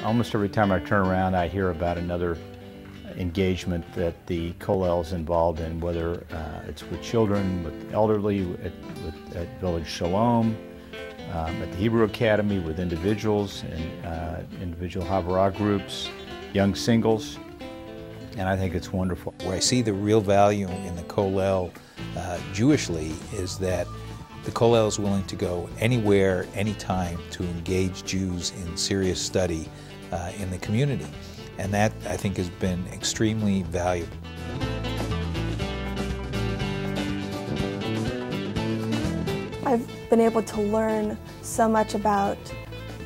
Almost every time I turn around, I hear about another engagement that the Kollel's involved in, whether it's with children, with the elderly, at Village Shalom, at the Hebrew Academy, with individuals and individual Honoree groups, young singles, and I think it's wonderful. Where I see the real value in the Kollel Jewishly is that the Kollel is willing to go anywhere, anytime to engage Jews in serious study in the community. And that, I think, has been extremely valuable. I've been able to learn so much about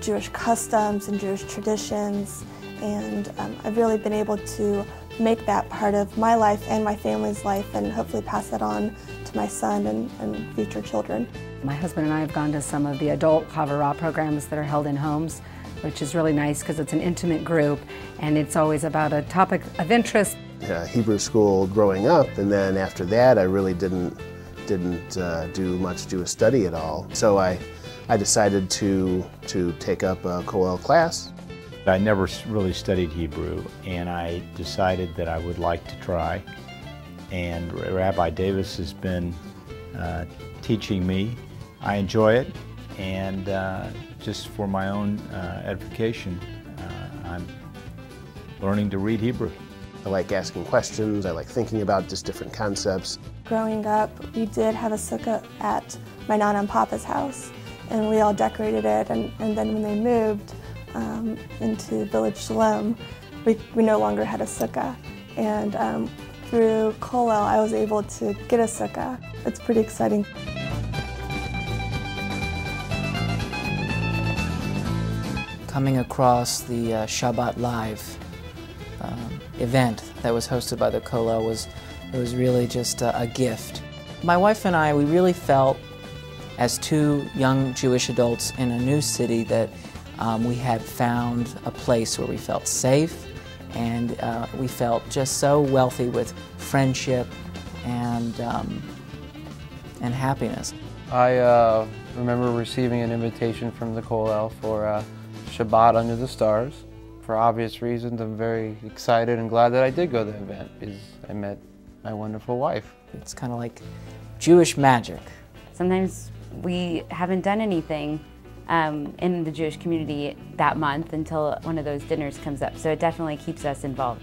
Jewish customs and Jewish traditions, and I've really been able to make that part of my life and my family's life, and hopefully pass that on to my son and future children. My husband and I have gone to some of the adult Honoree programs that are held in homes, which is really nice because it's an intimate group and it's always about a topic of interest. Hebrew school growing up, and then after that I really didn't do much Jewish study at all. So I decided to take up a Kollel class. I never really studied Hebrew, and I decided that I would like to try. And Rabbi Davis has been teaching me. I enjoy it, and just for my own edification, I'm learning to read Hebrew. I like asking questions, I like thinking about just different concepts. Growing up, we did have a sukkah at my Nana and Papa's house, and we all decorated it, and then when they moved into Village Shalom, we no longer had a sukkah. And through Kollel, I was able to get a sukkah. It's pretty exciting. Coming across the Shabbat Live event that was hosted by the Kollel was really just a gift. My wife and I, we really felt as two young Jewish adults in a new city that we had found a place where we felt safe, and we felt just so wealthy with friendship and happiness. I remember receiving an invitation from the Kollel for Shabbat Under the Stars. For obvious reasons, I'm very excited and glad that I did go to the event because I met my wonderful wife. It's kind of like Jewish magic. Sometimes we haven't done anything in the Jewish community that month until one of those dinners comes up, so it definitely keeps us involved.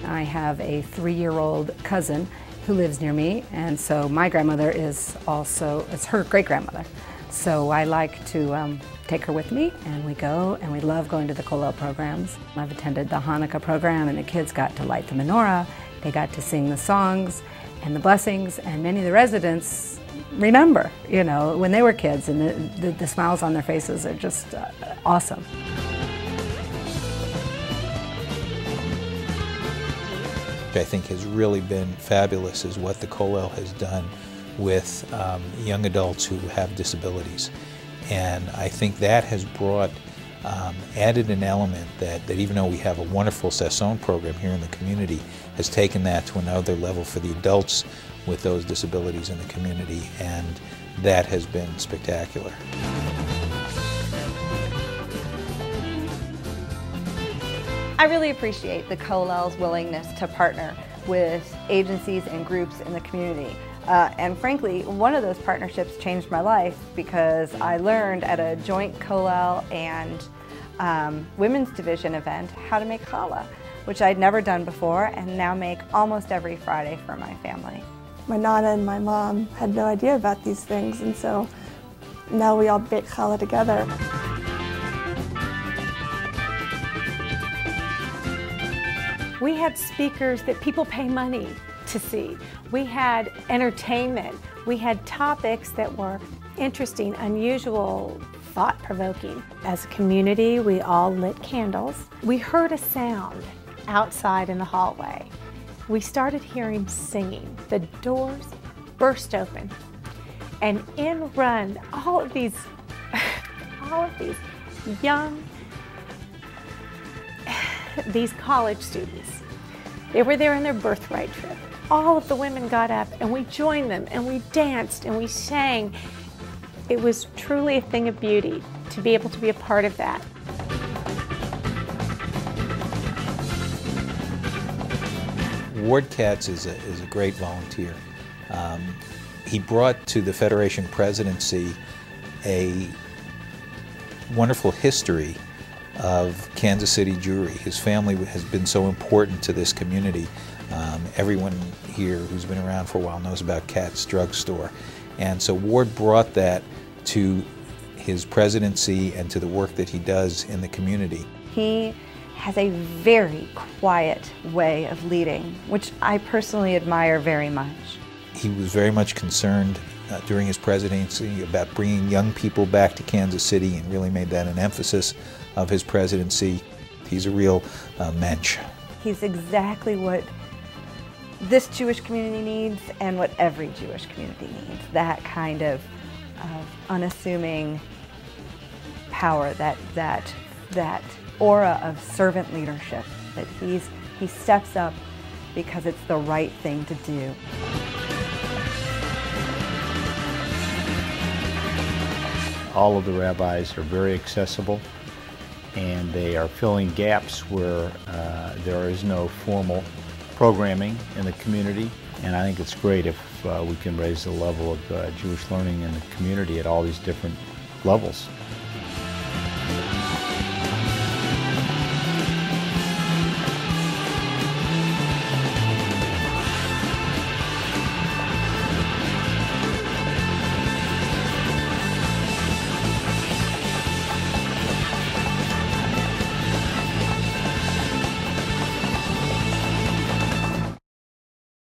I have a 3-year-old cousin who lives near me, and so my grandmother is also, it's her great-grandmother. So I like to take her with me, and we go, and we love going to the Kollel programs. I've attended the Hanukkah program, and the kids got to light the menorah, they got to sing the songs and the blessings, and many of the residents remember, you know, when they were kids, and the smiles on their faces are just awesome. I think has really been fabulous is what the Kollel has done with young adults who have disabilities. And I think that has brought, added an element that even though we have a wonderful Sasson program here in the community, has taken that to another level for the adults with those disabilities in the community, and that has been spectacular. I really appreciate the Kollel's willingness to partner with agencies and groups in the community. And frankly, one of those partnerships changed my life because I learned at a joint Kollel and Women's Division event how to make challah, which I'd never done before and now make almost every Friday for my family. My Nana and my mom had no idea about these things, and so now we all bake challah together. We had speakers that people pay money to see. We had entertainment. We had topics that were interesting, unusual, thought-provoking. As a community, we all lit candles. We heard a sound outside in the hallway. We started hearing singing. The doors burst open, and in run all of these young, these college students. They were there on their birthright trip. All of the women got up and we joined them and we danced and we sang. It was truly a thing of beauty to be able to be a part of that. Ward Katz is a great volunteer. He brought to the Federation presidency a wonderful history of Kansas City Jewelry. His family has been so important to this community. Everyone here who's been around for a while knows about Katz Drugstore. And so Ward brought that to his presidency and to the work that he does in the community. He has a very quiet way of leading, which I personally admire very much. He was very much concerned during his presidency about bringing young people back to Kansas City and really made that an emphasis of his presidency. He's a real mensch. He's exactly what this Jewish community needs and what every Jewish community needs. That kind of unassuming power, that aura of servant leadership, that he steps up because it's the right thing to do. All of the rabbis are very accessible, and they are filling gaps where there is no formal programming in the community. And I think it's great if we can raise the level of Jewish learning in the community at all these different levels.